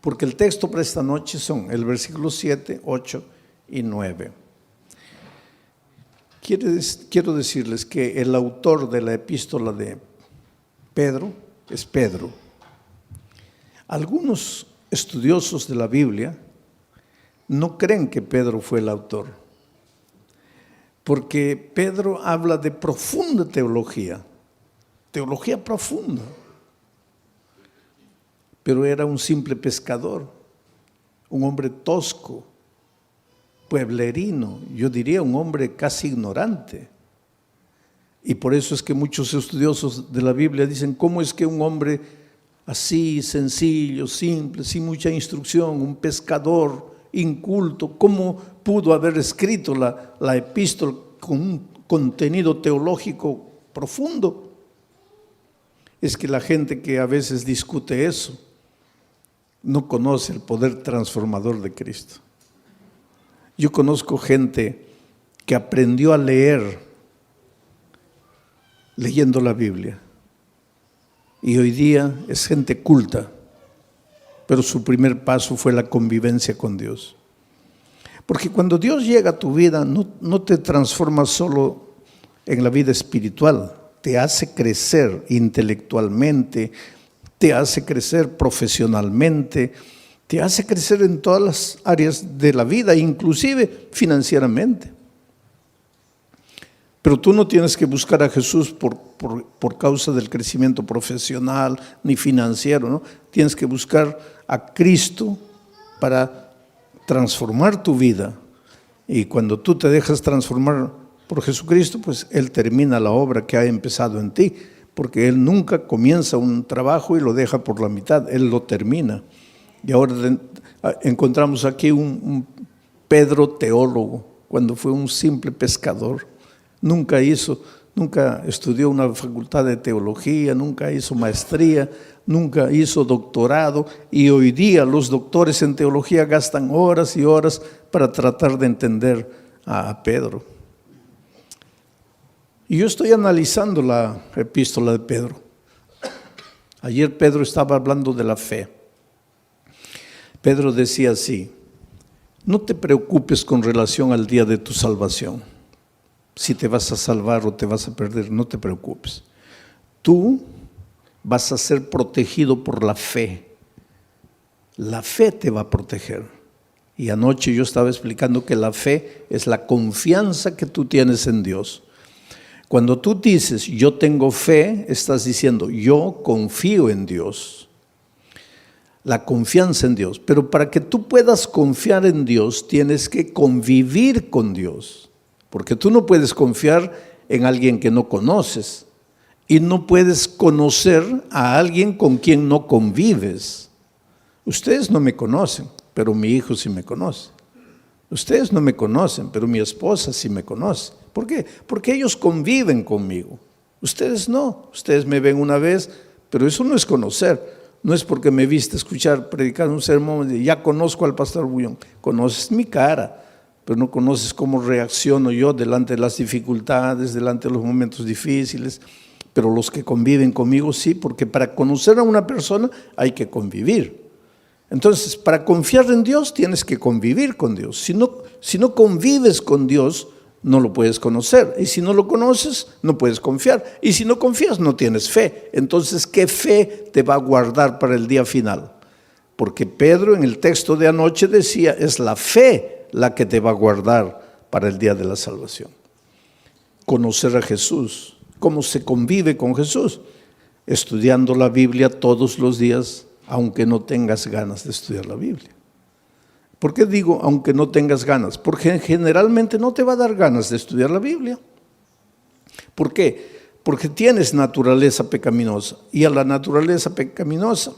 Porque el texto para esta noche son el versículo 7, 8 y 9. Quiero decirles que el autor de la epístola de Pedro es Pedro. Algunos estudiosos de la Biblia no creen que Pedro fue el autor, porque Pedro habla de profunda teología profunda, pero era un simple pescador, un hombre tosco, pueblerino, yo diría un hombre casi ignorante. Y por eso es que muchos estudiosos de la Biblia dicen, ¿cómo es que un hombre así, sencillo, simple, sin mucha instrucción, un pescador inculto, cómo pudo haber escrito la epístola con un contenido teológico profundo? Es que la gente que a veces discute eso no conoce el poder transformador de Cristo. Yo conozco gente que aprendió a leer leyendo la Biblia y hoy día es gente culta, pero su primer paso fue la convivencia con Dios. Porque cuando Dios llega a tu vida no te transforma solo en la vida espiritual, te hace crecer intelectualmente, te hace crecer profesionalmente, te hace crecer en todas las áreas de la vida, inclusive financieramente. Pero tú no tienes que buscar a Jesús por causa del crecimiento profesional ni financiero, ¿no? Tienes que buscar a Cristo para transformar tu vida. Y cuando tú te dejas transformar por Jesucristo, pues Él termina la obra que ha empezado en ti, porque Él nunca comienza un trabajo y lo deja por la mitad, Él lo termina. Y ahora encontramos aquí un Pedro teólogo, cuando fue un simple pescador. Nunca estudió una facultad de teología, nunca hizo maestría, nunca hizo doctorado, y hoy día los doctores en teología gastan horas y horas para tratar de entender a Pedro. Y yo estoy analizando la epístola de Pedro. Ayer Pedro estaba hablando de la fe. Pedro decía así: no te preocupes con relación al día de tu salvación. Si te vas a salvar o te vas a perder, no te preocupes. Tú vas a ser protegido por la fe. La fe te va a proteger. Y anoche yo estaba explicando que la fe es la confianza que tú tienes en Dios. Cuando tú dices, yo tengo fe, estás diciendo, yo confío en Dios. La confianza en Dios. Pero para que tú puedas confiar en Dios, tienes que convivir con Dios. Porque tú no puedes confiar en alguien que no conoces. Y no puedes conocer a alguien con quien no convives. Ustedes no me conocen, pero mi hijo sí me conoce. Ustedes no me conocen, pero mi esposa sí me conoce. ¿Por qué? Porque ellos conviven conmigo. Ustedes no. Ustedes me ven una vez, pero eso no es conocer. No es porque me viste escuchar, predicar un sermón y ya conozco al pastor Bullón. Conoces mi cara, pero no conoces cómo reacciono yo delante de las dificultades, delante de los momentos difíciles. Pero los que conviven conmigo sí, porque para conocer a una persona hay que convivir. Entonces, para confiar en Dios tienes que convivir con Dios. Si no convives con Dios, no lo puedes conocer. Y si no lo conoces, no puedes confiar. Y si no confías, no tienes fe. Entonces, ¿qué fe te va a guardar para el día final? Porque Pedro en el texto de anoche decía, es la fe la que te va a guardar para el día de la salvación. Conocer a Jesús. ¿Cómo se convive con Jesús? Estudiando la Biblia todos los días, aunque no tengas ganas de estudiar la Biblia. ¿Por qué digo aunque no tengas ganas? Porque generalmente no te va a dar ganas de estudiar la Biblia. ¿Por qué? Porque tienes naturaleza pecaminosa, y a la naturaleza pecaminosa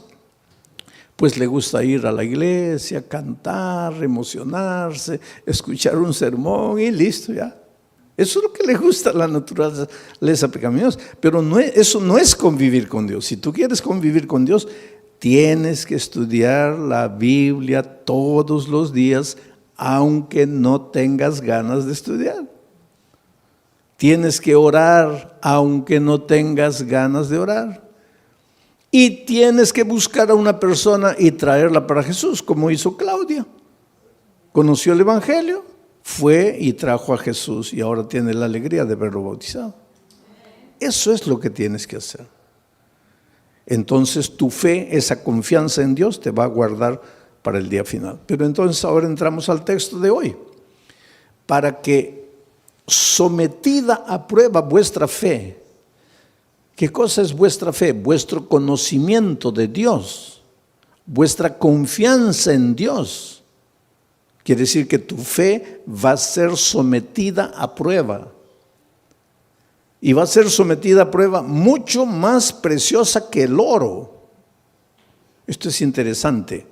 pues le gusta ir a la iglesia, cantar, emocionarse, escuchar un sermón y listo ya. Eso es lo que le gusta a la naturaleza pecaminosa, pero eso no es convivir con Dios. Si tú quieres convivir con Dios, tienes que estudiar la Biblia todos los días, aunque no tengas ganas de estudiar. Tienes que orar, aunque no tengas ganas de orar. Y tienes que buscar a una persona y traerla para Jesús, como hizo Claudia. Conoció el Evangelio, fue y trajo a Jesús y ahora tiene la alegría de verlo bautizado. Eso es lo que tienes que hacer. Entonces tu fe, esa confianza en Dios te va a guardar para el día final. Pero entonces ahora entramos al texto de hoy. Para que sometida a prueba vuestra fe. ¿Qué cosa es vuestra fe? Vuestro conocimiento de Dios, vuestra confianza en Dios. Quiere decir que tu fe va a ser sometida a prueba. Y va a ser sometida a prueba mucho más preciosa que el oro. Esto es interesante.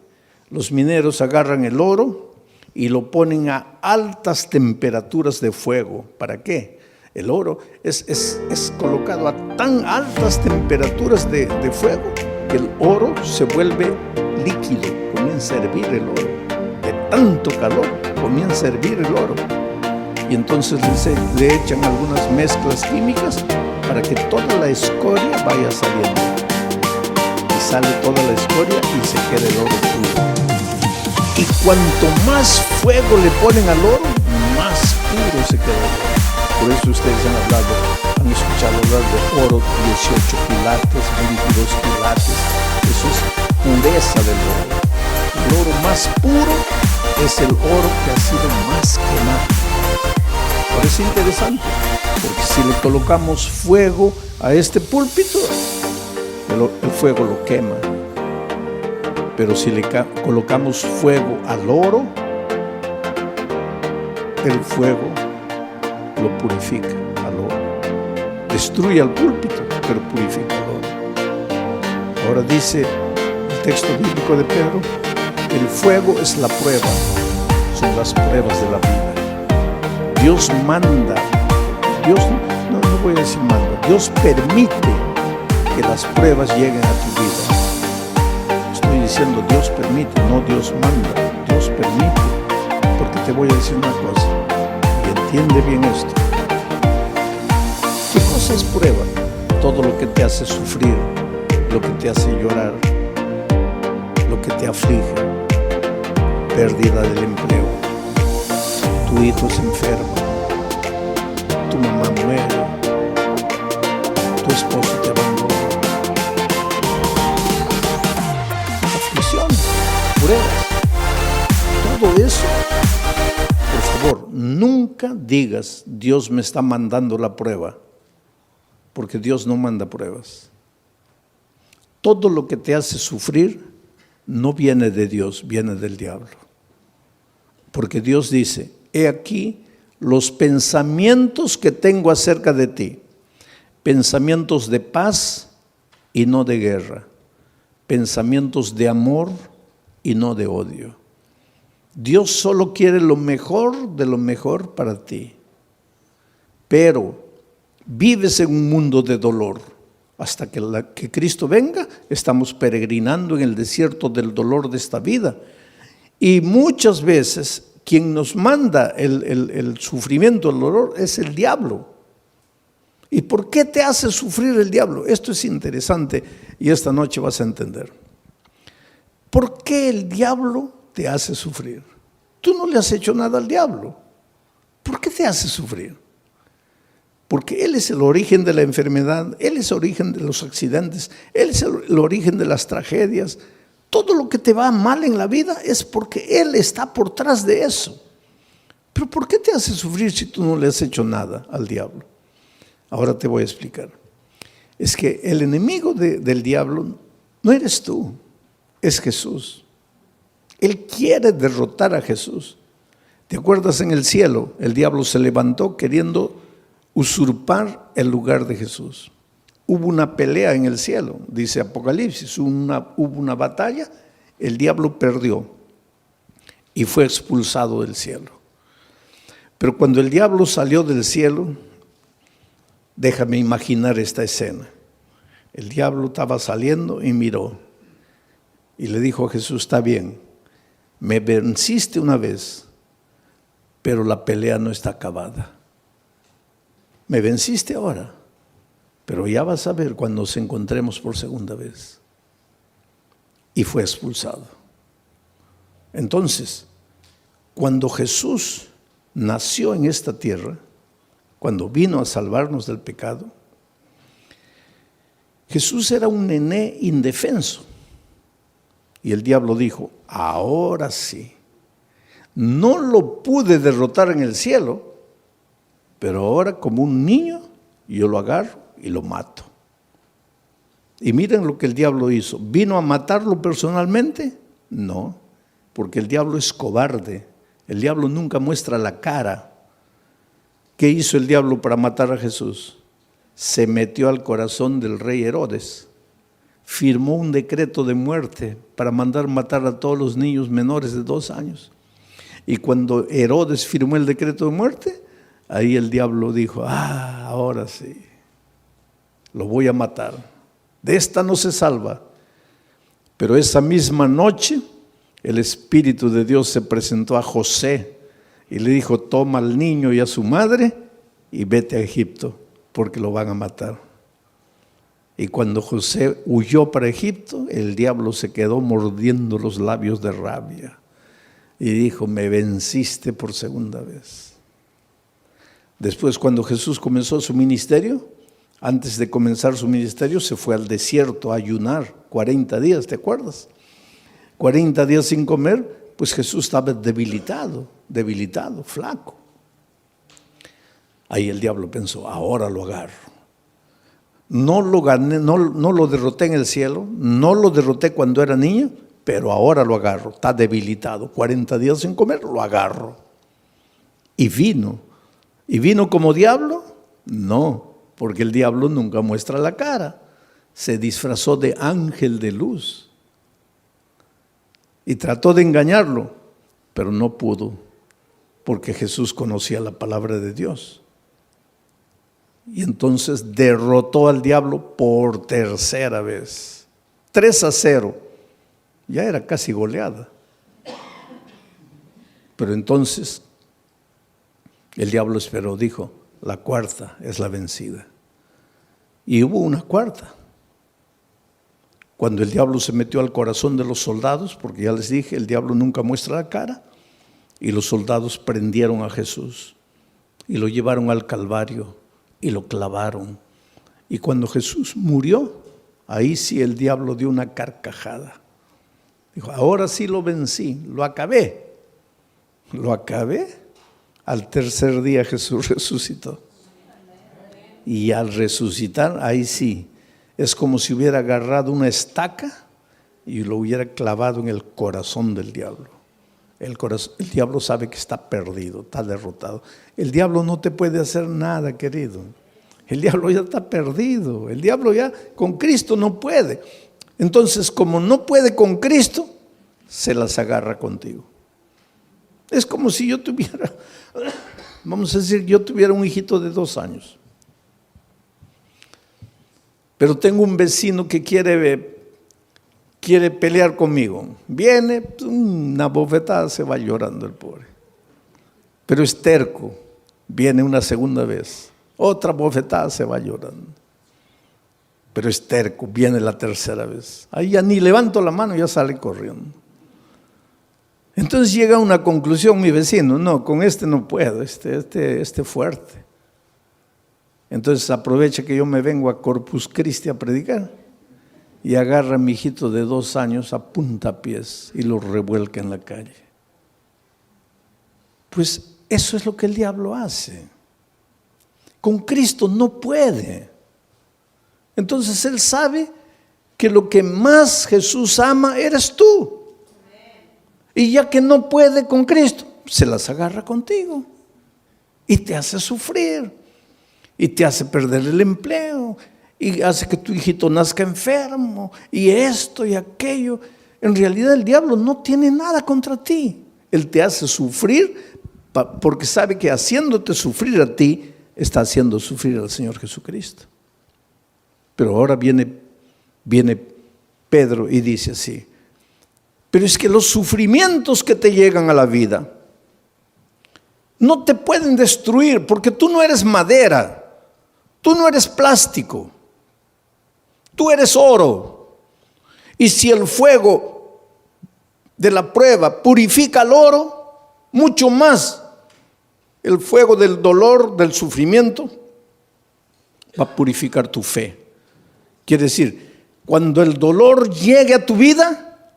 Los mineros agarran el oro y lo ponen a altas temperaturas de fuego. ¿Para qué? El oro es colocado a tan altas temperaturas de fuego que el oro se vuelve líquido, comienza a hervir el oro. De tanto calor comienza a hervir el oro. Y entonces le echan algunas mezclas químicas para que toda la escoria vaya saliendo. Y sale toda la escoria y se queda el oro puro. Y cuanto más fuego le ponen al oro, más puro se queda el oro. Por eso ustedes han escuchado hablar de oro 18 quilates, 22 quilates. Eso es pureza del oro. El oro más puro es el oro que ha sido más quemado. Ahora es interesante, porque si le colocamos fuego a este púlpito, el fuego lo quema. Pero si le colocamos fuego al oro, el fuego lo purifica al oro. Destruye al púlpito, pero purifica al oro. Ahora dice el texto bíblico de Pedro, el fuego es la prueba, son las pruebas de la vida. Dios manda, Dios, no voy a decir manda, Dios permite que las pruebas lleguen a tu vida. Estoy diciendo Dios permite, no Dios manda, Dios permite, porque te voy a decir una cosa. Entiende bien esto. ¿Qué cosa es prueba? Todo lo que te hace sufrir, lo que te hace llorar, lo que te aflige, pérdida del empleo, tu hijo se enferma, tu mamá muere, tu esposo te abandona, aflicción, pruebas, todo eso. Por favor, nunca digas, Dios me está mandando la prueba, porque Dios no manda pruebas. Todo lo que te hace sufrir no viene de Dios, viene del diablo. Porque Dios dice, he aquí los pensamientos que tengo acerca de ti, pensamientos de paz y no de guerra, pensamientos de amor y no de odio. Dios solo quiere lo mejor de lo mejor para ti. Pero vives en un mundo de dolor. Hasta que Cristo venga, estamos peregrinando en el desierto del dolor de esta vida. Y muchas veces quien nos manda el sufrimiento, el dolor, es el diablo. ¿Y por qué te hace sufrir el diablo? Esto es interesante y esta noche vas a entender. ¿Por qué el diablo te hace sufrir? Tú no le has hecho nada al diablo. ¿Por qué te hace sufrir? Porque Él es el origen de la enfermedad, Él es el origen de los accidentes, Él es el origen de las tragedias. Todo lo que te va mal en la vida es porque Él está por detrás de eso. Pero ¿por qué te hace sufrir si tú no le has hecho nada al diablo? Ahora te voy a explicar. Es que el enemigo del diablo no eres tú, es Jesús. Él quiere derrotar a Jesús. ¿Te acuerdas en el cielo? El diablo se levantó queriendo usurpar el lugar de Jesús. Hubo una pelea en el cielo, dice Apocalipsis, hubo una batalla, el diablo perdió y fue expulsado del cielo. Pero cuando el diablo salió del cielo, déjame imaginar esta escena. El diablo estaba saliendo y miró y le dijo a Jesús, está bien, me venciste una vez, pero la pelea no está acabada. Me venciste ahora, pero ya vas a ver cuando nos encontremos por segunda vez. y fue expulsado. Entonces, cuando Jesús nació en esta tierra, cuando vino a salvarnos del pecado, Jesús era un nené indefenso. Y el diablo dijo, ahora sí, no lo pude derrotar en el cielo, pero ahora como un niño yo lo agarro y lo mato. Y miren lo que el diablo hizo. ¿Vino a matarlo personalmente? No, porque el diablo es cobarde. El diablo nunca muestra la cara. ¿Qué hizo el diablo para matar a Jesús? Se metió al corazón del rey Herodes. Firmó un decreto de muerte para mandar matar a todos los niños menores de 2 años. Y cuando Herodes firmó el decreto de muerte, ahí el diablo dijo, ahora sí, lo voy a matar. De esta no se salva. Pero esa misma noche, el Espíritu de Dios se presentó a José y le dijo, toma al niño y a su madre y vete a Egipto, porque lo van a matar. Y cuando José huyó para Egipto, el diablo se quedó mordiendo los labios de rabia y dijo, me venciste por segunda vez. Después, cuando Jesús comenzó su ministerio, antes de comenzar su ministerio, se fue al desierto a ayunar 40 días, ¿te acuerdas? 40 días sin comer, pues Jesús estaba debilitado, flaco. Ahí el diablo pensó, ahora lo agarro. No lo gané, no lo derroté en el cielo, no lo derroté cuando era niño, pero ahora lo agarro, está debilitado, 40 días sin comer, lo agarro. Y vino como diablo, no, porque el diablo nunca muestra la cara, se disfrazó de ángel de luz y trató de engañarlo, pero no pudo, porque Jesús conocía la palabra de Dios. Y entonces derrotó al diablo por tercera vez. 3-0. Ya era casi goleada. Pero entonces el diablo esperó, dijo, la cuarta es la vencida. Y hubo una cuarta. Cuando el diablo se metió al corazón de los soldados, porque ya les dije, el diablo nunca muestra la cara, y los soldados prendieron a Jesús y lo llevaron al Calvario y lo clavaron. Y cuando Jesús murió, ahí sí el diablo dio una carcajada. Dijo, ahora sí lo vencí, lo acabé. Lo acabé. Al tercer día Jesús resucitó. Y al resucitar, ahí sí, es como si hubiera agarrado una estaca y lo hubiera clavado en el corazón del diablo. El diablo sabe que está perdido, está derrotado. El diablo no te puede hacer nada, querido. El diablo ya está perdido. El diablo ya con Cristo no puede. Entonces, como no puede con Cristo, se las agarra contigo. Es como si yo tuviera, vamos a decir, yo tuviera un hijito de 2 años. Pero tengo un vecino que quiere pelear conmigo. Viene, una bofetada, se va llorando el pobre. Pero es terco. Viene una segunda vez. Otra bofetada, se va llorando. Pero es terco, viene la tercera vez. Ahí ya ni levanto la mano, ya sale corriendo. Entonces llega a una conclusión mi vecino, no, con este no puedo, este fuerte. Entonces aprovecha que yo me vengo a Corpus Christi a predicar y agarra a mi hijito de 2 años a puntapiés y lo revuelca en la calle. Pues eso es lo que el diablo hace. Con Cristo no puede. Entonces él sabe que lo que más Jesús ama eres tú. Y ya que no puede con Cristo, se las agarra contigo y te hace sufrir y te hace perder el empleo y hace que tu hijito nazca enfermo y esto y aquello. En realidad el diablo no tiene nada contra ti. Él te hace sufrir porque sabe que haciéndote sufrir a ti, está haciendo sufrir al Señor Jesucristo. Pero ahora viene Pedro y dice así, pero es que los sufrimientos que te llegan a la vida no te pueden destruir porque tú no eres madera, tú no eres plástico, tú eres oro. Y si el fuego de la prueba purifica el oro, mucho más el fuego del dolor, del sufrimiento, va a purificar tu fe. Quiere decir, cuando el dolor llegue a tu vida,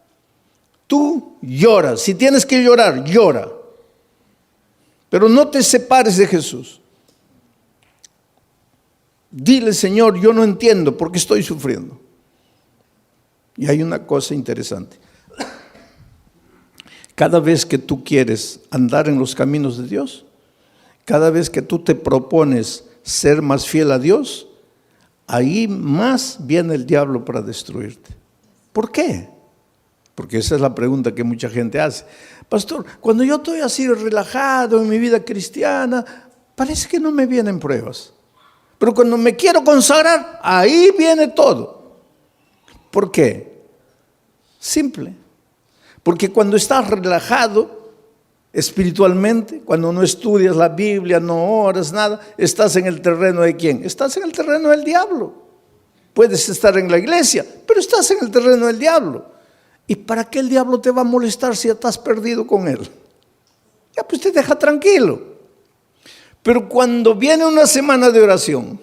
tú lloras. Si tienes que llorar, llora. Pero no te separes de Jesús. Dile, Señor, yo no entiendo por qué estoy sufriendo. Y hay una cosa interesante. Cada vez que tú quieres andar en los caminos de Dios, cada vez que tú te propones ser más fiel a Dios, ahí más viene el diablo para destruirte. ¿Por qué? Porque esa es la pregunta que mucha gente hace. Pastor, cuando yo estoy así relajado en mi vida cristiana, parece que no me vienen pruebas. Pero cuando me quiero consagrar, ahí viene todo. ¿Por qué? Simple. Porque cuando estás relajado espiritualmente, cuando no estudias la Biblia, no oras, nada, estás en el terreno de ¿quién? Estás en el terreno del diablo. Puedes estar en la iglesia, pero estás en el terreno del diablo. ¿Y para qué el diablo te va a molestar si ya estás perdido con él? Ya pues te deja tranquilo. Pero cuando viene una semana de oración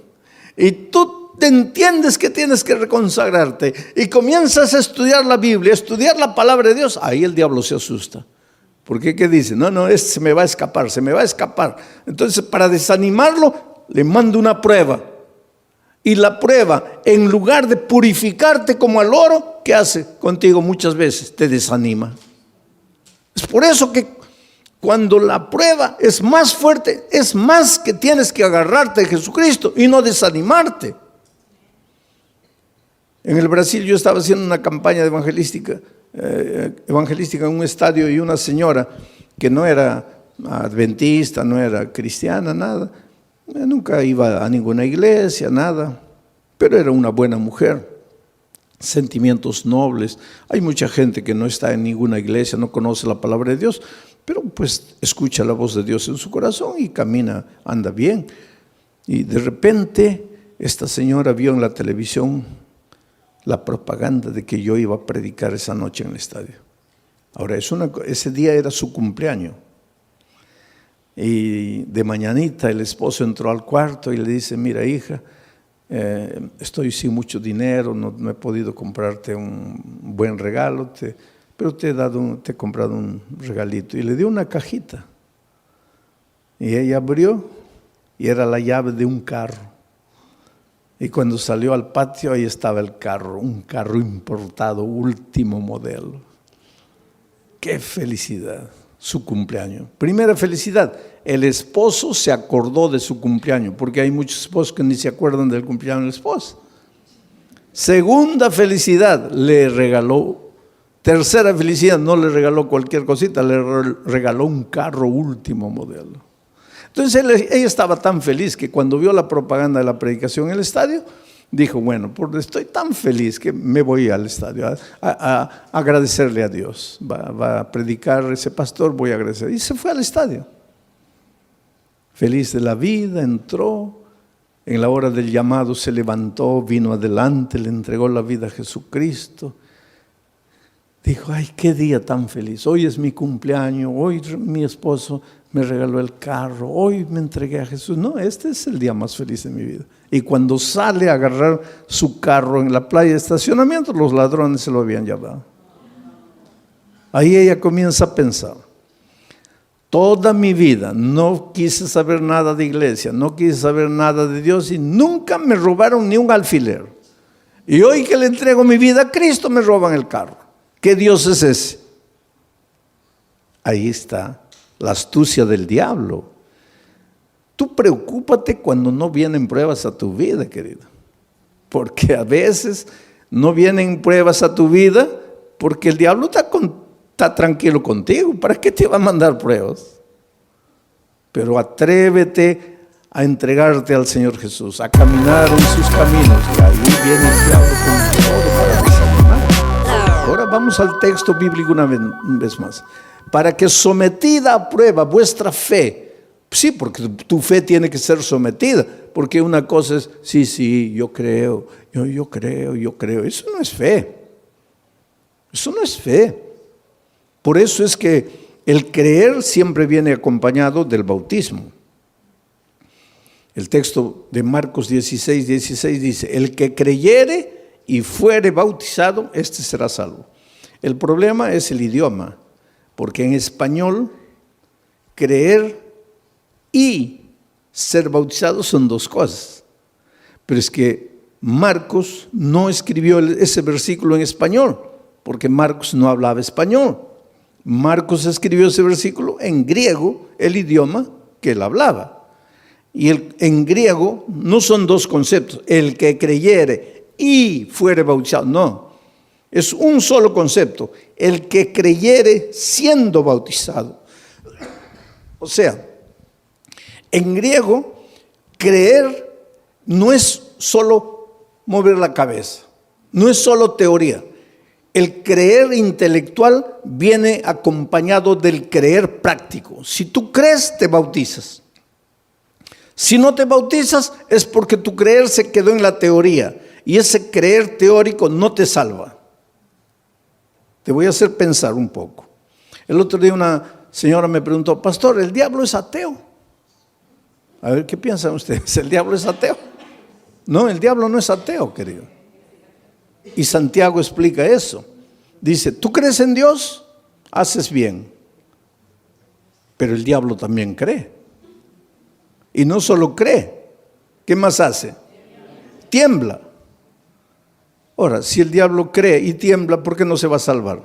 y tú te entiendes que tienes que reconsagrarte y comienzas a estudiar la Biblia, a estudiar la palabra de Dios, ahí el diablo se asusta. Porque ¿qué dice? No, este se me va a escapar, se me va a escapar. Entonces, para desanimarlo, le mando una prueba. Y la prueba, en lugar de purificarte como al oro, ¿qué hace contigo muchas veces? Te desanima. Es por eso que cuando la prueba es más fuerte, es más que tienes que agarrarte de Jesucristo y no desanimarte. En el Brasil yo estaba haciendo una campaña evangelística en un estadio, y una señora que no era adventista, no era cristiana, nada, nunca iba a ninguna iglesia, nada, pero era una buena mujer, sentimientos nobles. Hay mucha gente que no está en ninguna iglesia, no conoce la palabra de Dios, pero pues escucha la voz de Dios en su corazón y camina, anda bien. Y de repente esta señora vio en la televisión la propaganda de que yo iba a predicar esa noche en el estadio. Ahora, ese día era su cumpleaños. Y de mañanita el esposo entró al cuarto y le dice: mira, hija, estoy sin mucho dinero, no he podido comprarte un buen regalo, pero te he comprado un regalito. Y le dio una cajita. Y ella abrió y era la llave de un carro. Y cuando salió al patio, ahí estaba el carro, un carro importado, último modelo. ¡Qué felicidad! Su cumpleaños. Primera felicidad, el esposo se acordó de su cumpleaños, porque hay muchos esposos que ni se acuerdan del cumpleaños de la esposa. Segunda felicidad, le regaló. Tercera felicidad, no le regaló cualquier cosita, le regaló un carro último modelo. Entonces ella estaba tan feliz que cuando vio la propaganda de la predicación en el estadio, dijo: bueno, estoy tan feliz que me voy al estadio a agradecerle a Dios. Va a predicar ese pastor, voy a agradecer. Y se fue al estadio. Feliz de la vida, entró. En la hora del llamado se levantó, vino adelante, le entregó la vida a Jesucristo. Dijo: ay, qué día tan feliz. Hoy es mi cumpleaños, hoy mi esposo me regaló el carro, hoy me entregué a Jesús. No, este es el día más feliz de mi vida. Y cuando sale a agarrar su carro en la playa de estacionamiento, los ladrones se lo habían llevado. Ahí ella comienza a pensar: toda mi vida no quise saber nada de iglesia, no quise saber nada de Dios y nunca me robaron ni un alfiler. Y hoy que le entrego mi vida a Cristo, me roban el carro. ¿Qué Dios es ese? Ahí está la astucia del diablo. Tú preocúpate cuando no vienen pruebas a tu vida, querido. Porque a veces no vienen pruebas a tu vida porque el diablo está tranquilo contigo. ¿Para qué te va a mandar pruebas? Pero atrévete a entregarte al Señor Jesús, a caminar en sus caminos. Y ahí viene el diablo con todo para desanimar. Ahora vamos al texto bíblico una vez más. Para que sometida a prueba vuestra fe. Sí, porque tu fe tiene que ser sometida. Porque una cosa es: sí, yo creo, yo creo. Eso no es fe. Eso no es fe. Por eso es que el creer siempre viene acompañado del bautismo. El texto de Marcos 16, 16 dice: el que creyere y fuere bautizado, este será salvo. El problema es el idioma, porque en español creer y ser bautizado son dos cosas. Pero es que Marcos no escribió ese versículo en español, porque Marcos no hablaba español. Marcos escribió ese versículo en griego, el idioma que él hablaba. Y en griego no son dos conceptos, el que creyere y fuere bautizado, no. Es un solo concepto, el que creyere siendo bautizado. O sea, en griego, creer no es solo mover la cabeza, no es solo teoría. El creer intelectual viene acompañado del creer práctico. Si tú crees, te bautizas. Si no te bautizas, es porque tu creer se quedó en la teoría. Y ese creer teórico no te salva. Te voy a hacer pensar un poco. El otro día una señora me preguntó: pastor, ¿el diablo es ateo? A ver, ¿qué piensan ustedes? ¿El diablo es ateo? No, el diablo no es ateo, querido. Y Santiago explica eso. Dice: ¿tú crees en Dios? Haces bien. Pero el diablo también cree. Y no solo cree, ¿qué más hace? Tiembla. Ahora, si el diablo cree y tiembla, ¿por qué no se va a salvar?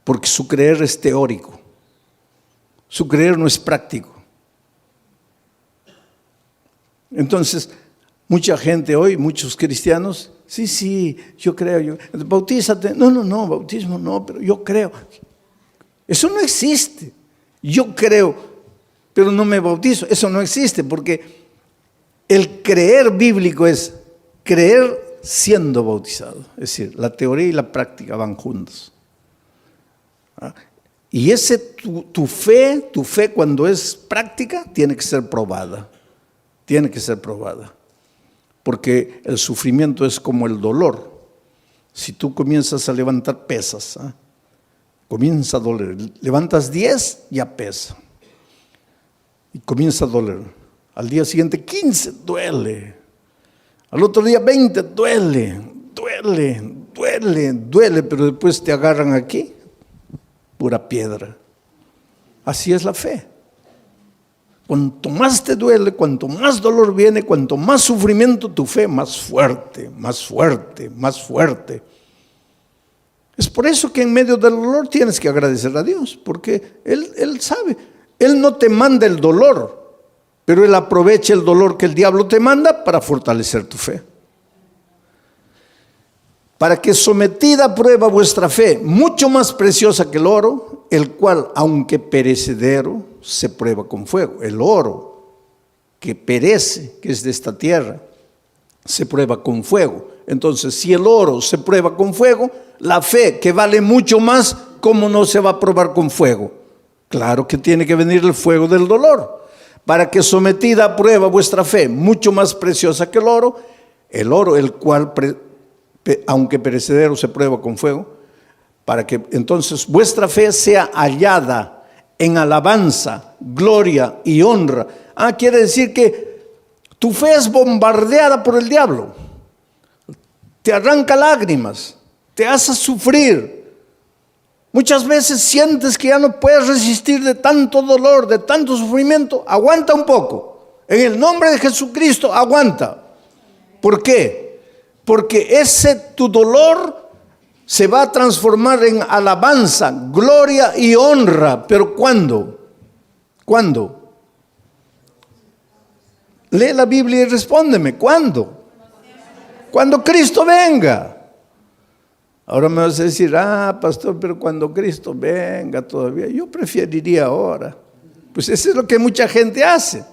Porque su creer es teórico. Su creer no es práctico. Entonces, mucha gente hoy, muchos cristianos, sí, yo creo, bautízate. No, bautismo no, pero yo creo. Eso no existe. Yo creo, pero no me bautizo. Eso no existe, porque el creer bíblico es creer siendo bautizado. Es decir, la teoría y la práctica van juntos. Y tu fe cuando es práctica, tiene que ser probada. Tiene que ser probada. Porque el sufrimiento es como el dolor. Si tú comienzas a levantar pesas, comienza a doler. Levantas 10, ya pesa. Y comienza a doler. Al día siguiente 15, duele. Al otro día 20, duele, pero después te agarran aquí, pura piedra. Así es la fe. Cuanto más te duele, cuanto más dolor viene, cuanto más sufrimiento, tu fe más fuerte, más fuerte, más fuerte. Es por eso que en medio del dolor tienes que agradecer a Dios, porque Él sabe. Él no te manda el dolor, pero Él aprovecha el dolor que el diablo te manda para fortalecer tu fe. Para que sometida a prueba vuestra fe, mucho más preciosa que el oro, el cual, aunque perecedero, se prueba con fuego. El oro que perece, que es de esta tierra, se prueba con fuego. Entonces, si el oro se prueba con fuego, la fe, que vale mucho más, ¿cómo no se va a probar con fuego? Claro que tiene que venir el fuego del dolor. Para que sometida a prueba vuestra fe, mucho más preciosa que el oro, el cual, aunque perecedero, se prueba con fuego, para que entonces vuestra fe sea hallada en alabanza, gloria y honra. Quiere decir que tu fe es bombardeada por el diablo. Te arranca lágrimas, te hace sufrir. Muchas veces sientes que ya no puedes resistir de tanto dolor, de tanto sufrimiento. Aguanta un poco. En el nombre de Jesucristo, aguanta. ¿Por qué? Porque tu dolor se va a transformar en alabanza, gloria y honra. ¿Pero cuándo? ¿Cuándo? Lee la Biblia y respóndeme. ¿Cuándo? Cuando Cristo venga. Ahora me vas a decir: pastor, pero cuando Cristo venga todavía. Yo preferiría ahora. Pues eso es lo que mucha gente hace.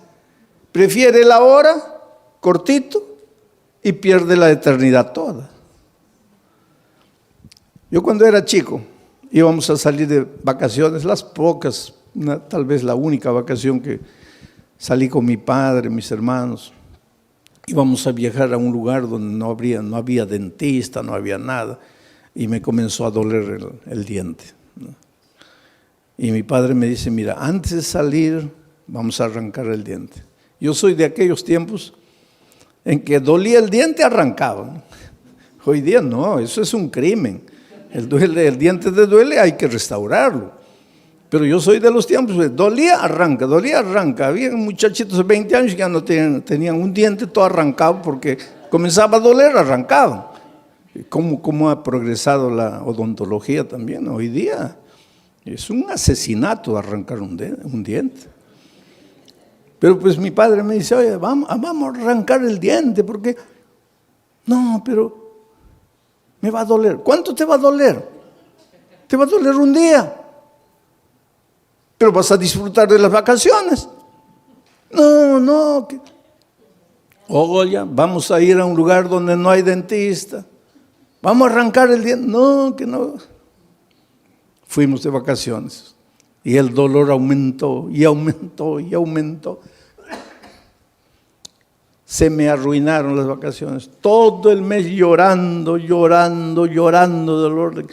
Prefiere la hora, cortito, y pierde la eternidad toda. Yo cuando era chico, íbamos a salir de vacaciones, las pocas, tal vez la única vacación que salí con mi padre, mis hermanos. Íbamos a viajar a un lugar donde no había dentista, no había nada. y me comenzó a doler el diente, ¿no? Y mi padre me dice, mira, antes de salir vamos a arrancar el diente. Yo soy de aquellos tiempos en que dolía el diente, arrancaba, ¿no? Hoy día no, eso es un crimen. El diente te duele, hay que restaurarlo. Pero yo soy de los tiempos, dolía, arranca, dolía, arranca. Había muchachitos de 20 años que ya no tenían un diente todo arrancado porque comenzaba a doler, arrancaban. ¿Cómo ha progresado la odontología también? Hoy día es un asesinato arrancar un diente. Pero pues mi padre me dice, oye, vamos a arrancar el diente porque... No, pero me va a doler. ¿Cuánto te va a doler? Te va a doler un día. Pero vas a disfrutar de las vacaciones. No. Oye, vamos a ir a un lugar donde no hay dentista. Vamos a arrancar el diente. No, que no. Fuimos de vacaciones y el dolor aumentó y aumentó y aumentó. Se me arruinaron las vacaciones. Todo el mes llorando dolor.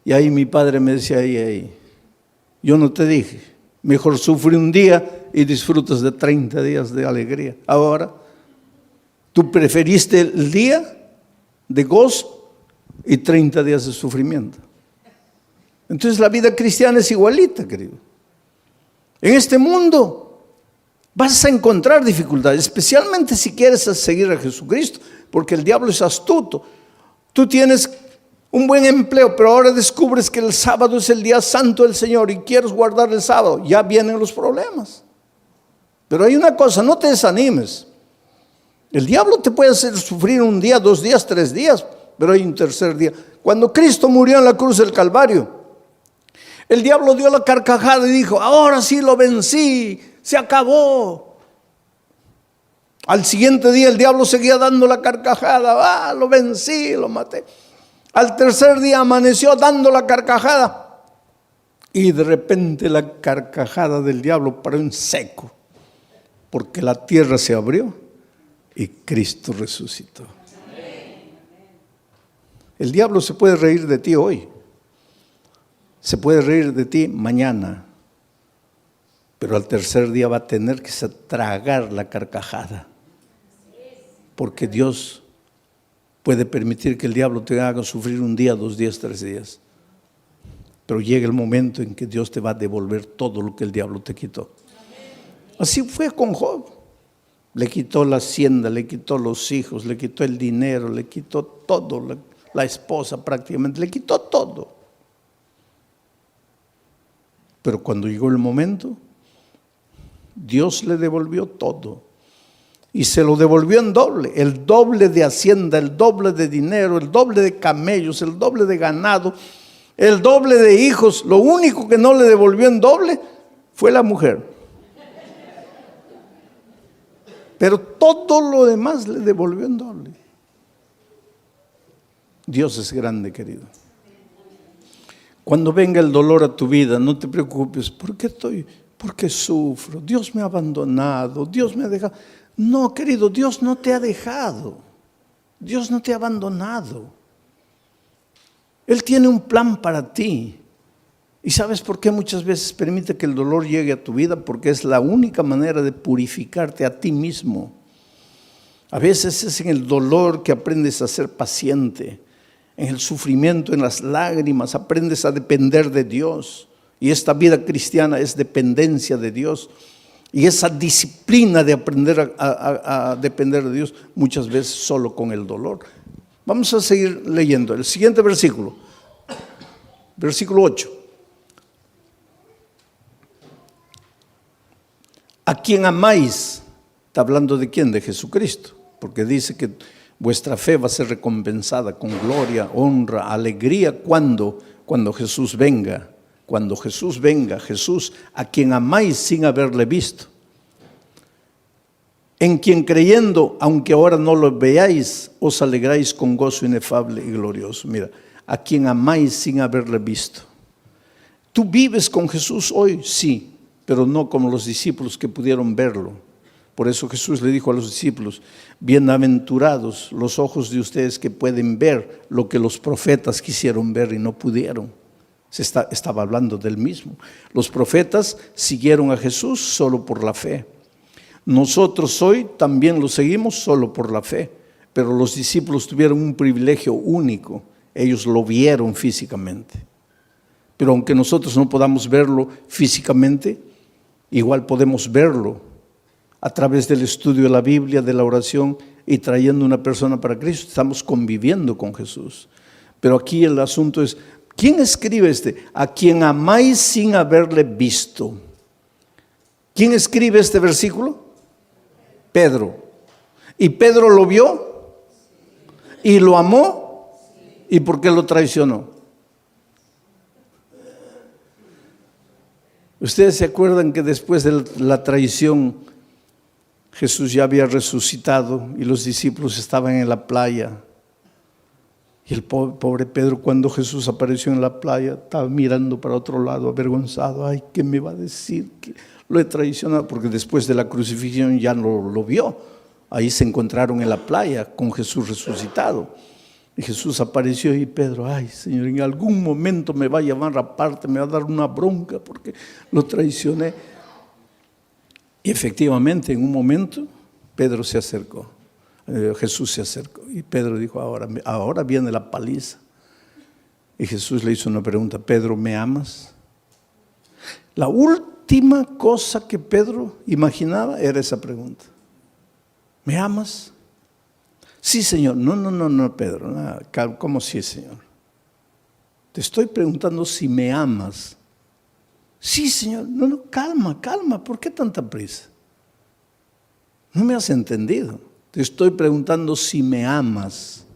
Y ahí mi padre me decía, ahí, yo no te dije. Mejor sufre un día y disfrutas de 30 días de alegría. Ahora, tú preferiste el día de gozo y 30 días de sufrimiento. Entonces la vida cristiana es igualita, querido. En este mundo vas a encontrar dificultades, especialmente si quieres seguir a Jesucristo, porque el diablo es astuto. Tú tienes un buen empleo, pero ahora descubres que el sábado es el día santo del Señor y quieres guardar el sábado, ya vienen los problemas. Pero hay una cosa, no te desanimes. El diablo te puede hacer sufrir un día, 2 días, 3 días, pero hay un tercer día. Cuando Cristo murió en la cruz del Calvario, el diablo dio la carcajada y dijo, ahora sí lo vencí, se acabó. Al siguiente día el diablo seguía dando la carcajada, lo vencí, lo maté. Al tercer día amaneció dando la carcajada y de repente la carcajada del diablo paró en seco, porque la tierra se abrió y Cristo resucitó. El diablo se puede reír de ti hoy, se puede reír de ti mañana, pero al tercer día va a tener que tragar la carcajada, porque Dios puede permitir que el diablo te haga sufrir un día, 2 días, 3 días. Pero llega el momento en que Dios te va a devolver todo lo que el diablo te quitó. Así fue con Job. Le quitó la hacienda, le quitó los hijos, le quitó el dinero, le quitó todo, la esposa prácticamente, le quitó todo. Pero cuando llegó el momento, Dios le devolvió todo. Y se lo devolvió en doble, el doble de hacienda, el doble de dinero, el doble de camellos, el doble de ganado, el doble de hijos. Lo único que no le devolvió en doble fue la mujer. Pero todo lo demás le devolvió en doble. Dios es grande, querido. Cuando venga el dolor a tu vida, no te preocupes. ¿Por qué sufro? Dios me ha abandonado, Dios me ha dejado. No, querido, Dios no te ha dejado. Dios no te ha abandonado. Él tiene un plan para ti. ¿Y sabes por qué muchas veces permite que el dolor llegue a tu vida? Porque es la única manera de purificarte a ti mismo. A veces es en el dolor que aprendes a ser paciente. En el sufrimiento, en las lágrimas, aprendes a depender de Dios. Y esta vida cristiana es dependencia de Dios. Y esa disciplina de aprender a depender de Dios, muchas veces solo con el dolor. Vamos a seguir leyendo. El siguiente versículo. Versículo 8. ¿A quién amáis? Está hablando de quién, de Jesucristo. Porque dice que vuestra fe va a ser recompensada con gloria, honra, alegría. ¿Cuándo? Cuando Jesús venga. Cuando Jesús venga, Jesús a quien amáis sin haberle visto, en quien creyendo, aunque ahora no lo veáis, os alegráis con gozo inefable y glorioso. Mira, a quien amáis sin haberle visto. ¿Tú vives con Jesús hoy? Sí, pero no como los discípulos que pudieron verlo. Por eso Jesús le dijo a los discípulos: bienaventurados los ojos de ustedes que pueden ver lo que los profetas quisieron ver y no pudieron. Estaba hablando del mismo. Los profetas siguieron a Jesús solo por la fe. Nosotros hoy también lo seguimos solo por la fe, pero los discípulos tuvieron un privilegio único. Ellos lo vieron físicamente. Pero aunque nosotros no podamos verlo físicamente, igual podemos verlo a través del estudio de la Biblia, de la oración y trayendo una persona para Cristo. Estamos conviviendo con Jesús. Pero aquí el asunto es, ¿quién escribe a quien amáis sin haberle visto? ¿Quién escribe este versículo? Pedro. ¿Y Pedro lo vio? ¿Y lo amó? ¿Y por qué lo traicionó? ¿Ustedes se acuerdan que después de la traición Jesús ya había resucitado y los discípulos estaban en la playa? Y el pobre Pedro, cuando Jesús apareció en la playa, estaba mirando para otro lado, avergonzado. Ay, ¿qué me va a decir? Que lo he traicionado, porque después de la crucifixión ya no lo vio. Ahí se encontraron en la playa con Jesús resucitado. Y Jesús apareció y Pedro: ay, Señor, en algún momento me va a llamar aparte, me va a dar una bronca porque lo traicioné. Y efectivamente, en un momento, Pedro se acercó. Jesús se acercó y Pedro dijo: ahora viene la paliza. Y Jesús le hizo una pregunta: Pedro, ¿me amas? La última cosa que Pedro imaginaba era esa pregunta: ¿me amas? Sí, Señor. No, Pedro. No, ¿cómo sí, Señor? Te estoy preguntando si me amas. Sí, Señor. No, calma. ¿Por qué tanta prisa? No me has entendido. Te estoy preguntando si me amas.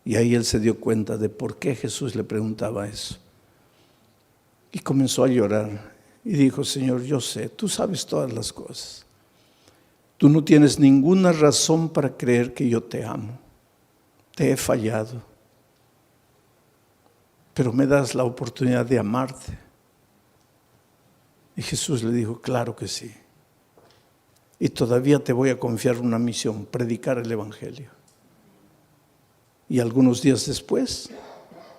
Y ahí él se dio cuenta de por qué Jesús le preguntaba eso. Y comenzó a llorar. Y dijo: Señor, yo sé, tú sabes todas las cosas. Tú no tienes ninguna razón para creer que yo te amo. Te he fallado. Pero me das la oportunidad de amarte. Y Jesús le dijo: claro que sí. Y todavía te voy a confiar una misión: predicar el Evangelio. Y algunos días después,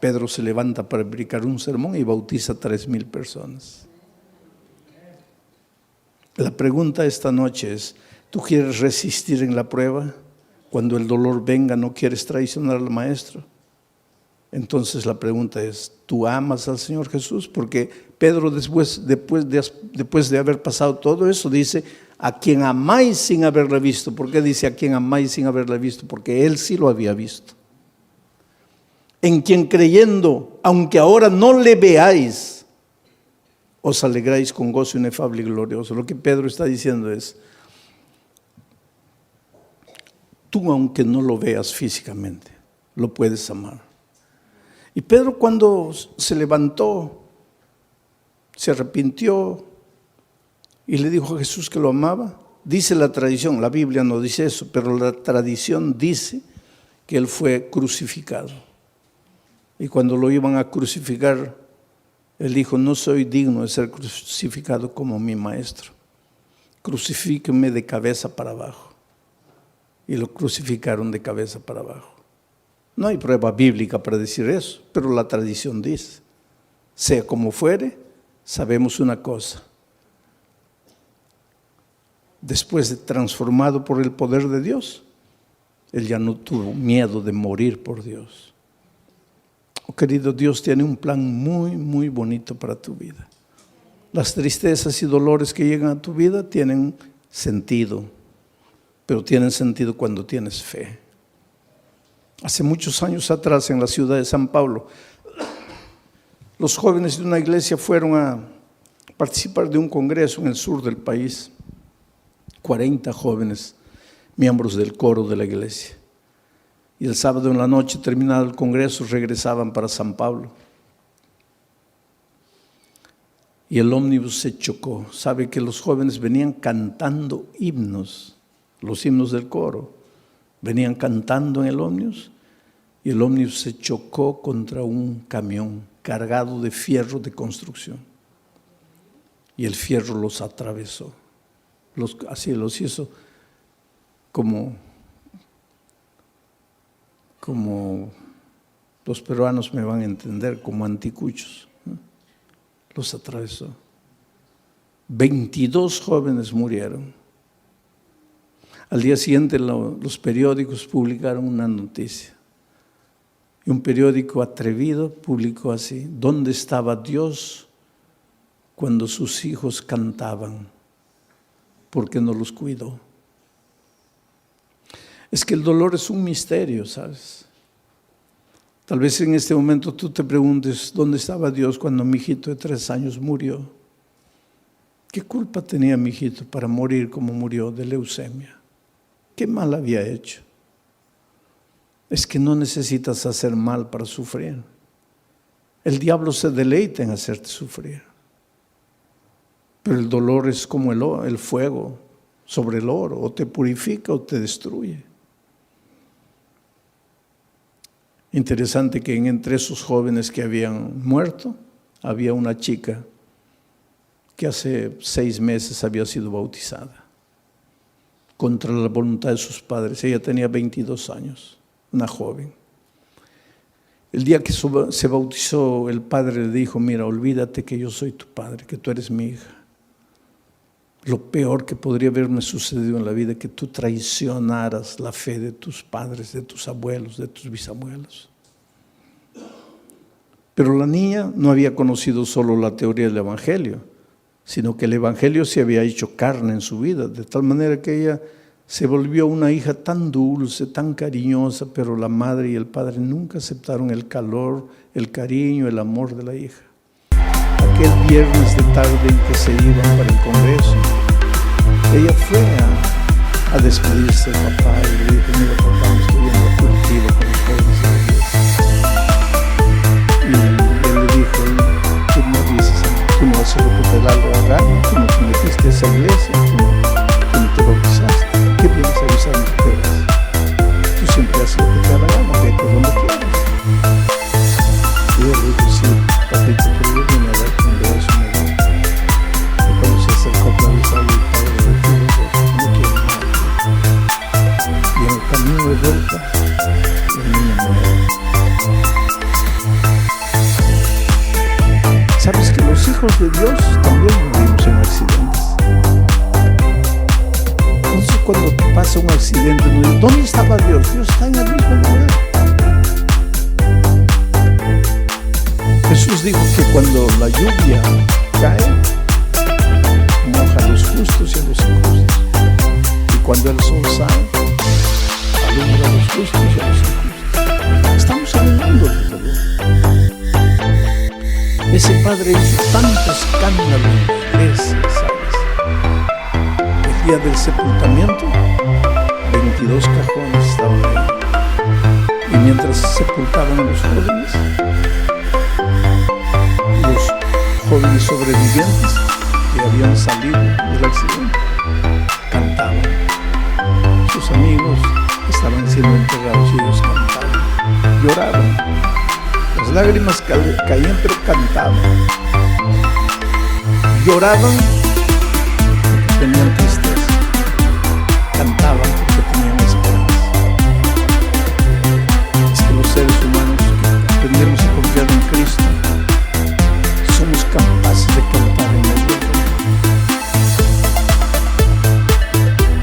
Pedro se levanta para predicar un sermón y bautiza a 3,000 personas. La pregunta esta noche es: ¿tú quieres resistir en la prueba? Cuando el dolor venga, ¿no quieres traicionar al Maestro? Entonces la pregunta es: ¿tú amas al Señor Jesús? Porque Pedro después de haber pasado todo eso dice: a quien amáis sin haberle visto. ¿Por qué dice a quien amáis sin haberle visto? Porque él sí lo había visto. En quien creyendo, aunque ahora no le veáis, os alegráis con gozo inefable y glorioso. Lo que Pedro está diciendo es: tú, aunque no lo veas físicamente, lo puedes amar. Y Pedro, cuando se levantó, se arrepintió y le dijo a Jesús que lo amaba. Dice la tradición, la Biblia no dice eso, pero la tradición dice que él fue crucificado. Y cuando lo iban a crucificar, él dijo: no soy digno de ser crucificado como mi Maestro. Crucifíquenme de cabeza para abajo. Y lo crucificaron de cabeza para abajo. No hay prueba bíblica para decir eso, pero la tradición dice. Sea como fuere, sabemos una cosa: después de transformado por el poder de Dios, él ya no tuvo miedo de morir por Dios. Oh, querido, Dios tiene un plan muy, muy bonito para tu vida. Las tristezas y dolores que llegan a tu vida tienen sentido, pero tienen sentido cuando tienes fe. Hace muchos años atrás, en la ciudad de San Pablo, los jóvenes de una iglesia fueron a participar de un congreso en el sur del país. 40 jóvenes, miembros del coro de la iglesia. Y el sábado en la noche, terminado el congreso, regresaban para San Pablo. Y el ómnibus se chocó. Sabe que los jóvenes venían cantando himnos, los himnos del coro. Venían cantando en el ómnibus y el ómnibus se chocó contra un camión cargado de fierro de construcción. Y el fierro los atravesó. así los hizo como los peruanos me van a entender, como anticuchos, ¿no? Los atravesó. 22 jóvenes murieron. Al día siguiente los periódicos publicaron una noticia. Y un periódico atrevido publicó así: ¿dónde estaba Dios cuando sus hijos cantaban? ¿Por qué no los cuidó? Es que el dolor es un misterio, ¿sabes? Tal vez en este momento tú te preguntes, ¿dónde estaba Dios cuando mi hijito de 3 años murió? ¿Qué culpa tenía mi hijito para morir como murió de leucemia? ¿Qué mal había hecho? Es que no necesitas hacer mal para sufrir. El diablo se deleita en hacerte sufrir. Pero el dolor es como el fuego sobre el oro, o te purifica o te destruye. Interesante que entre esos jóvenes que habían muerto, había una chica que hace 6 meses había sido bautizada, contra la voluntad de sus padres. Ella tenía 22 años, una joven. El día que se bautizó, el padre le dijo: mira, olvídate que yo soy tu padre, que tú eres mi hija. Lo peor que podría haberme sucedido en la vida es que tú traicionaras la fe de tus padres, de tus abuelos, de tus bisabuelos. Pero la niña no había conocido solo la teoría del Evangelio, sino que el Evangelio se había hecho carne en su vida, de tal manera que ella se volvió una hija tan dulce, tan cariñosa, pero la madre y el padre nunca aceptaron el calor, el cariño, el amor de la hija. Aquel viernes de tarde en que se iban para el congreso, ella fue a despedirse del papá y le dijo: mira papá, me estoy yendo a Curitiba con los jóvenes de la iglesia. Y él le dijo: tú no dices, tú no haces lo que te da la gana, tú no te metiste a esa iglesia, tú no te bautizaste, ¿qué vienes a avisar lo que te das? Tú siempre haces lo que te da la gana, vete donde quieras. Y él le dijo: sí, papito, pero yo vine a dar un beso, me da. Y cuando se acercó a atravesar el padre de Dios, no quiero nada. Y en el camino de vuelta, el niño muere. ¿Sabes que los hijos de Dios también morimos en accidentes? Entonces cuando pasa un accidente, no dices: ¿dónde estaba Dios? Dios está en el mismo lugar. Jesús dijo que cuando la lluvia cae, moja a los justos y a los injustos. Y cuando el sol sale, alumbra a los justos y a los injustos. Estamos hablando de dolor. Ese padre hizo tanto escándalo en la iglesia, ¿sabes? El día del sepultamiento, 22 cajones estaban ahí. Y mientras sepultaban a los jóvenes sobrevivientes que habían salido del accidente cantaban. Sus amigos estaban siendo enterrados y ellos cantaban, lloraban. Las lágrimas caían, pero cantaban. Lloraban porque tenían tristeza. Cantaban porque tenían esperanza. Es que los seres humanos que aprendemos a confiar en Cristo somos capaces de cantar en el dolor.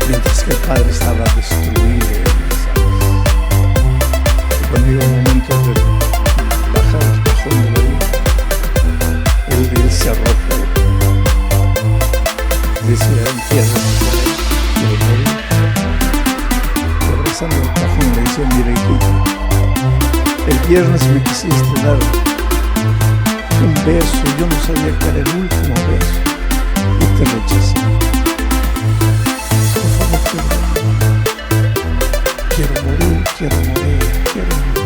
Mientras que el Padre estaba destruido, ¿sabes? Y cuando llegó el momento de bajar el cajón de la vida, él se arroja, decía: entiérrame por ahí, quiero morir. Y abrazando el cajón le decía: mira hijito, el viernes me quisiste dar un beso, yo no sabía que era el último beso y te rechacé. Por favor, quiero morir, quiero morir, quiero morir.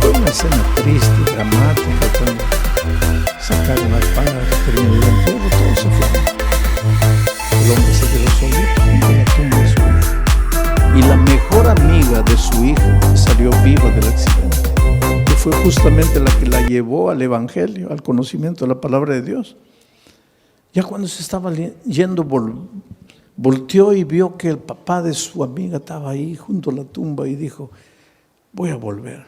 Fue una escena triste y dramática cuando sacaron al padre, terminó el entierro, todo se fue. El hombre se quedó solito junto a la tumba de su hija. Y la mejor amiga de su hija salió viva del accidente. Fue justamente la que la llevó al Evangelio, al conocimiento de la palabra de Dios. Ya cuando se estaba yendo, volteó y vio que el papá de su amiga estaba ahí junto a la tumba y dijo, voy a volver.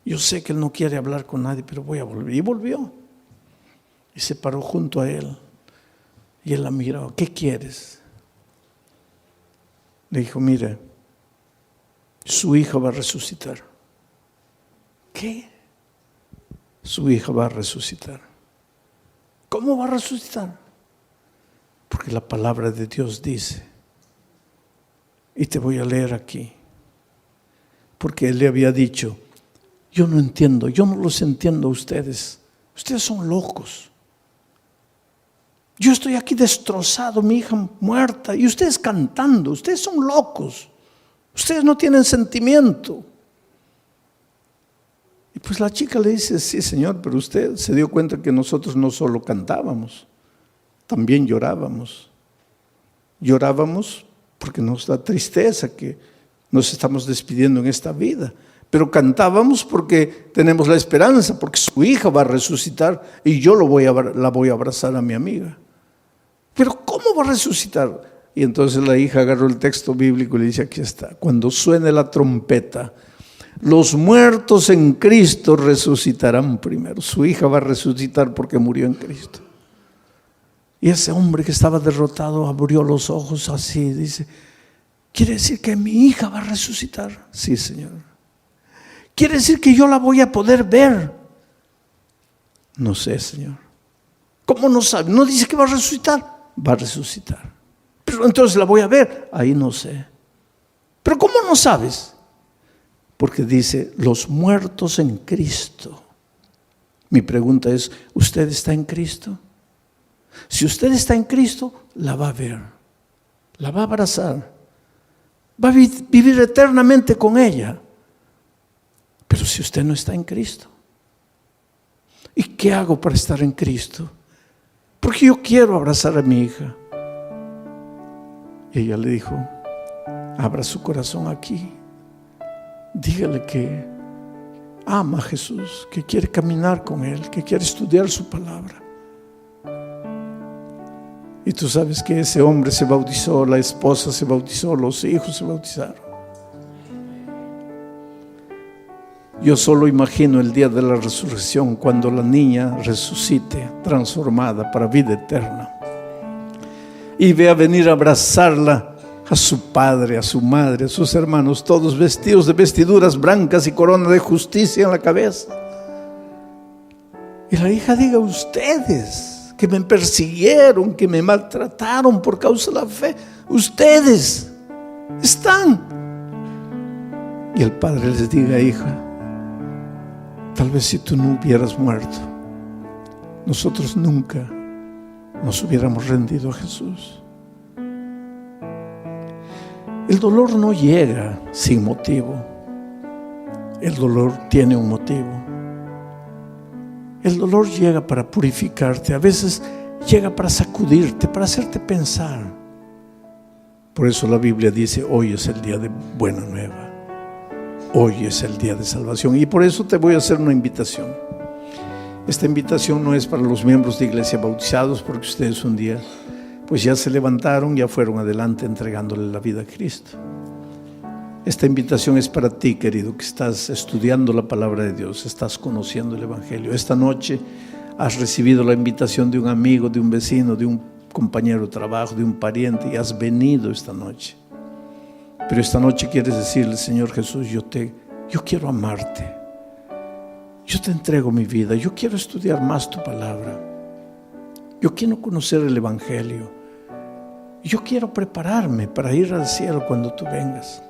Yo sé que él no quiere hablar con nadie, pero voy a volver. Y volvió. Y se paró junto a él. Y él la miró, ¿qué quieres? Le dijo, mire, su hija va a resucitar. ¿Qué? Su hija va a resucitar. ¿Cómo va a resucitar? Porque la palabra de Dios dice, y te voy a leer aquí, porque él le había dicho, yo no entiendo, yo no los entiendo a ustedes. Ustedes son locos. Yo estoy aquí destrozado, mi hija muerta, y ustedes cantando. Ustedes son locos. Ustedes no tienen sentimiento. Y pues la chica le dice, sí, señor, pero usted se dio cuenta que nosotros no solo cantábamos, también llorábamos. Llorábamos porque nos da tristeza que nos estamos despidiendo en esta vida. Pero cantábamos porque tenemos la esperanza, porque su hija va a resucitar y yo la voy a abrazar a mi amiga. Pero ¿cómo va a resucitar? Y entonces la hija agarró el texto bíblico y le dice, aquí está, cuando suene la trompeta, los muertos en Cristo resucitarán primero. Su hija va a resucitar porque murió en Cristo. Y ese hombre que estaba derrotado abrió los ojos así, dice, ¿quiere decir que mi hija va a resucitar? Sí, Señor. ¿Quiere decir que yo la voy a poder ver? No sé, Señor. ¿Cómo no sabe? No dice que va a resucitar. Va a resucitar. Pero entonces la voy a ver. Ahí no sé. ¿Pero cómo no sabes? Porque dice, los muertos en Cristo. Mi pregunta es, ¿usted está en Cristo? Si usted está en Cristo, la va a ver. La va a abrazar. Va a vivir eternamente con ella. Pero si usted no está en Cristo, ¿y qué hago para estar en Cristo? Porque yo quiero abrazar a mi hija. Y ella le dijo, abra su corazón aquí. Dígale que ama a Jesús, que quiere caminar con Él, que quiere estudiar su palabra. Y tú sabes que ese hombre se bautizó, la esposa se bautizó, los hijos se bautizaron. Yo solo imagino el día de la resurrección, cuando la niña resucite, transformada para vida eterna, y vea venir a abrazarla a su padre, a su madre, a sus hermanos, todos vestidos de vestiduras blancas y corona de justicia en la cabeza. Y la hija diga, ustedes que me persiguieron, que me maltrataron por causa de la fe, ustedes están. Y el padre les diga, hija, tal vez si tú no hubieras muerto, nosotros nunca nos hubiéramos rendido a Jesús. El dolor no llega sin motivo. El dolor tiene un motivo. El dolor llega para purificarte. A veces llega para sacudirte, para hacerte pensar. Por eso la Biblia dice, hoy es el día de buena nueva. Hoy es el día de salvación. Y por eso te voy a hacer una invitación. Esta invitación no es para los miembros de iglesia bautizados, porque ustedes un día pues ya se levantaron, ya fueron adelante entregándole la vida a Cristo. Esta invitación es para ti, querido, que estás estudiando la palabra de Dios, estás conociendo el Evangelio. Esta noche has recibido la invitación de un amigo, de un vecino, de un compañero de trabajo, de un pariente, y has venido esta noche. Pero esta noche quieres decirle, Señor Jesús, yo quiero amarte. Yo te entrego mi vida, yo quiero estudiar más tu palabra. Yo quiero conocer el Evangelio. Yo quiero prepararme para ir al cielo cuando tú vengas.